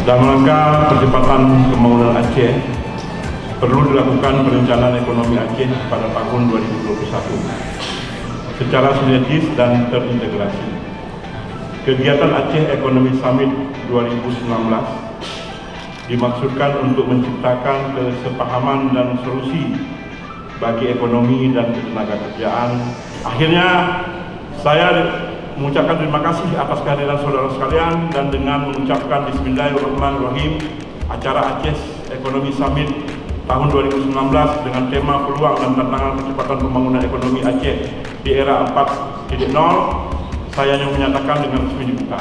Dalam rangka percepatan pembangunan Aceh, perlu dilakukan perencanaan ekonomi Aceh pada tahun 2021 secara sinergis dan terintegrasi. Kegiatan Aceh Economy Summit 2019 dimaksudkan untuk menciptakan kesepahaman dan solusi bagi ekonomi dan ketenagakerjaan. Akhirnya saya mengucapkan terima kasih atas kehadiran saudara sekalian, dan dengan mengucapkan Bismillahirrahmanirrahim, acara Aceh Economy Summit tahun 2019 dengan tema peluang dan tantangan percepatan pembangunan ekonomi Aceh di era 4.0, saya yang menyatakan dengan resmi dibuka.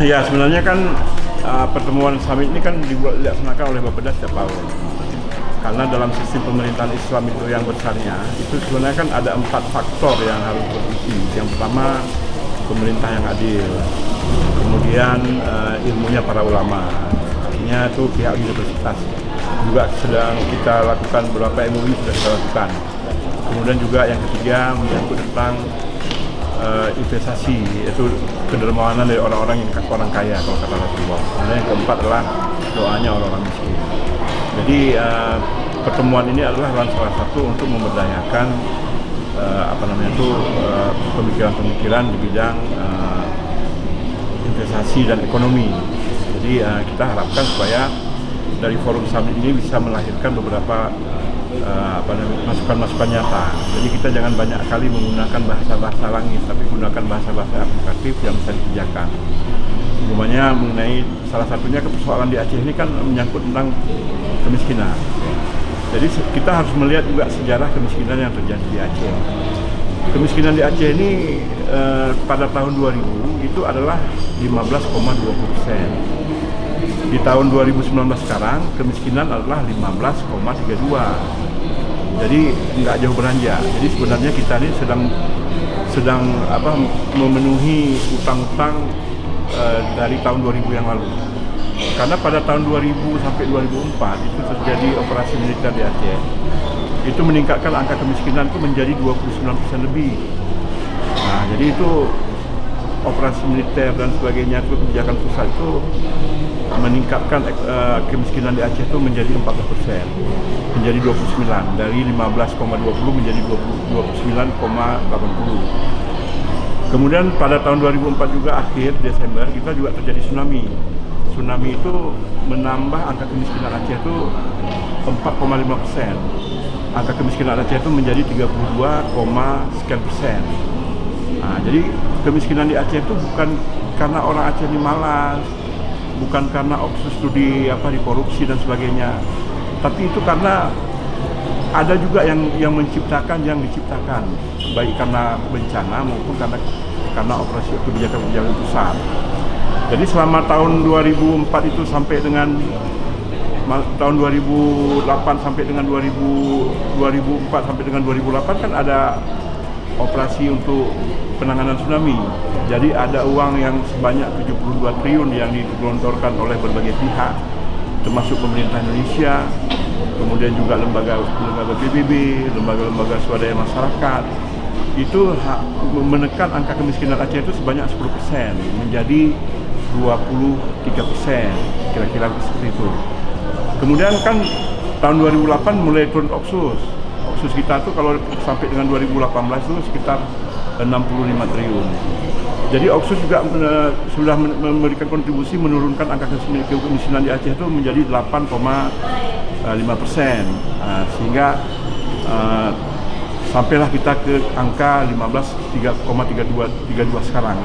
Ya, sebenarnya kan pertemuan summit ini kan dilaksanakan oleh Bapeda setiap tahun. Karena dalam sistem pemerintahan Islam itu yang besarnya, itu sebenarnya kan ada 4 faktor yang harus berfungsi. Yang pertama, pemerintah yang adil. Kemudian ilmunya para ulama. Artinya itu pihak universitas. Juga sedang kita lakukan beberapa MOU sudah kita lakukan. Kemudian juga yang ketiga menyangkut tentang investasi, yaitu kedermawanan dari orang-orang yang orang kaya kalau kata Rasulullah. Kemudian yang keempat adalah doanya orang-orang miskin. Jadi pertemuan ini adalah salah satu untuk memberdayakan pemikiran-pemikiran di bidang investasi dan ekonomi. Jadi kita harapkan supaya dari forum summit ini bisa melahirkan beberapa masukan-masukan nyata. Jadi kita jangan banyak kali menggunakan bahasa-bahasa langit, tapi gunakan bahasa-bahasa aplikatif yang bisa dikerjakan. Umumnya mengenai salah satunya persoalan di Aceh ini kan menyangkut tentang kemiskinan. Jadi kita harus melihat juga sejarah kemiskinan yang terjadi di Aceh. Kemiskinan di Aceh ini pada tahun 2000 itu adalah 15,20%. Di tahun 2019 sekarang kemiskinan adalah 15,32. Jadi nggak jauh beranjak. Jadi sebenarnya kita ini sedang memenuhi utang-utang dari tahun 2000 yang lalu. Karena pada tahun 2000 sampai 2004 itu terjadi operasi militer di Aceh. Itu meningkatkan angka kemiskinan itu menjadi 29% lebih. Nah, jadi itu operasi militer dan sebagainya, itu kebijakan pusat itu meningkatkan kemiskinan di Aceh itu menjadi 40%, menjadi 29, dari 15,20 menjadi 29,80. Kemudian pada tahun 2004 juga akhir Desember kita juga terjadi tsunami. Tsunami itu menambah angka kemiskinan Aceh itu 4,5%. Angka kemiskinan Aceh itu menjadi 32,sekian%. Nah, jadi kemiskinan di Aceh itu bukan karena orang Aceh ini malas, bukan karena oknum studi dikorupsi dan sebagainya, tapi itu karena ada juga yang menciptakan, yang diciptakan, baik karena bencana maupun karena operasi kebijakan pusat. Jadi selama tahun 2004 itu sampai dengan tahun 2008 sampai dengan 2004 sampai dengan 2008 kan ada operasi untuk penanganan tsunami. Jadi ada uang yang sebanyak 72 triliun yang digelontorkan oleh berbagai pihak, termasuk pemerintah Indonesia, kemudian juga lembaga PBB, lembaga-lembaga swadaya masyarakat. Itu menekan angka kemiskinan Aceh itu sebanyak 10% menjadi 23%, kira-kira seperti itu. Kemudian kan tahun 2008 mulai turun Oksus kita tuh kalau sampai dengan 2018 itu sekitar 65 triliun. Jadi Oksus juga sudah memberikan kontribusi menurunkan angka kemiskinan di Aceh itu menjadi 8,5%, sehingga sampailah kita ke angka 15,32 sekarang.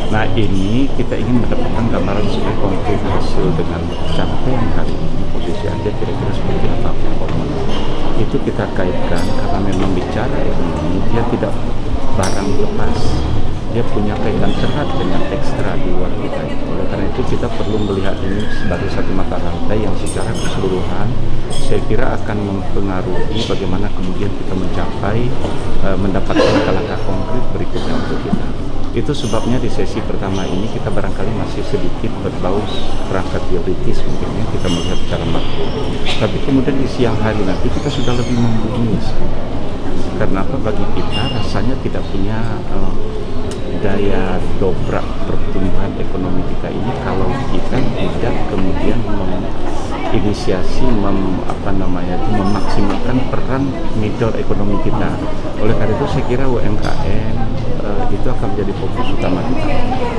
Nah, ini kita ingin mendapatkan gambaran sebagai konkret hasil dengan capaian kali ini posisi Aceh kira-kira seperti apa performanya. Itu kita kaitkan karena memang bicara ekonomi dia tidak barang lepas, dia punya kaitan erat dengan ekstra di luar kita. Oleh karena itu kita perlu melihat ini sebagai satu mata rantai yang secara keseluruhan saya kira akan mempengaruhi bagaimana kemudian kita mencapai mendapatkan langkah-langkah konkret berikutnya untuk kita. Itu sebabnya di sesi pertama ini kita barangkali masih sedikit berbau perangkat teoritis mungkin ya, kita melihat secara makro. Tapi kemudian di siang hari nanti kita sudah lebih membumi. Karena apa? Bagi kita rasanya tidak punya daya dobrak pertumbuhan ekonomi kita ini kalau kita tidak kemudian inisiasi memaksimalkan peran middle ekonomi kita. Oleh karena itu saya kira UMKM itu akan menjadi fokus utama kita.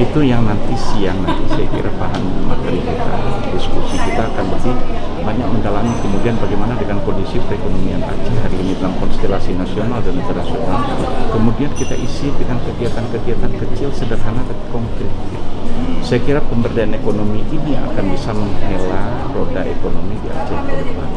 Itu yang nanti siang saya kira bahan materi kita, diskusi kita akan lebih banyak mendalami kemudian bagaimana dengan kondisi perekonomian Aceh hari ini dalam konstelasi nasional dan internasional. Kemudian kita isi dengan kegiatan-kegiatan kecil, sederhana tapi konkret. Saya kira pemberdayaan ekonomi ini akan bisa menghela roda ekonomi di Aceh ke depan.